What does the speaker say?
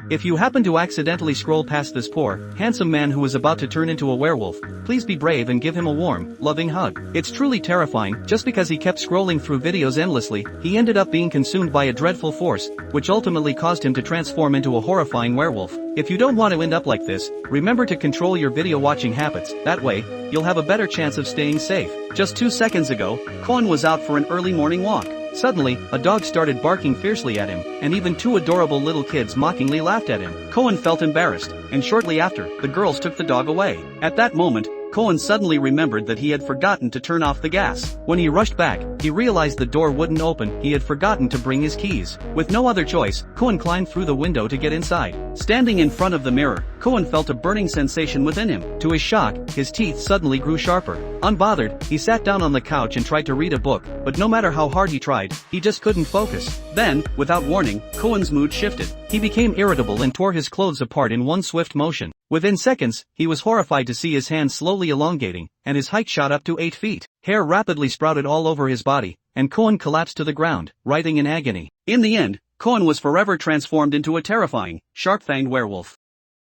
If you happen to accidentally scroll past this poor, handsome man who is about to turn into a werewolf, please be brave and give him a warm, loving hug. It's truly terrifying. Just because he kept scrolling through videos endlessly, he ended up being consumed by a dreadful force, which ultimately caused him to transform into a horrifying werewolf. If you don't want to end up like this, remember to control your video watching habits. That way, you'll have a better chance of staying safe. Just 2 seconds ago, Cohen was out for an early morning walk. Suddenly, a dog started barking fiercely at him, and even 2 adorable little kids mockingly laughed at him. Cohen felt embarrassed, and shortly after, the girls took the dog away. At that moment, Cohen suddenly remembered that he had forgotten to turn off the gas. When he rushed back, he realized the door wouldn't open. He had forgotten to bring his keys. With no other choice, Cohen climbed through the window to get inside. Standing in front of the mirror, Cohen felt a burning sensation within him. To his shock, his teeth suddenly grew sharper. Unbothered, he sat down on the couch and tried to read a book, but no matter how hard he tried, he just couldn't focus. Then, without warning, Cohen's mood shifted. He became irritable and tore his clothes apart in one swift motion. Within seconds, he was horrified to see his hands slowly elongating, and his height shot up to 8 feet. Hair rapidly sprouted all over his body, and Cohen collapsed to the ground, writhing in agony. In the end, Cohen was forever transformed into a terrifying, sharp-fanged werewolf.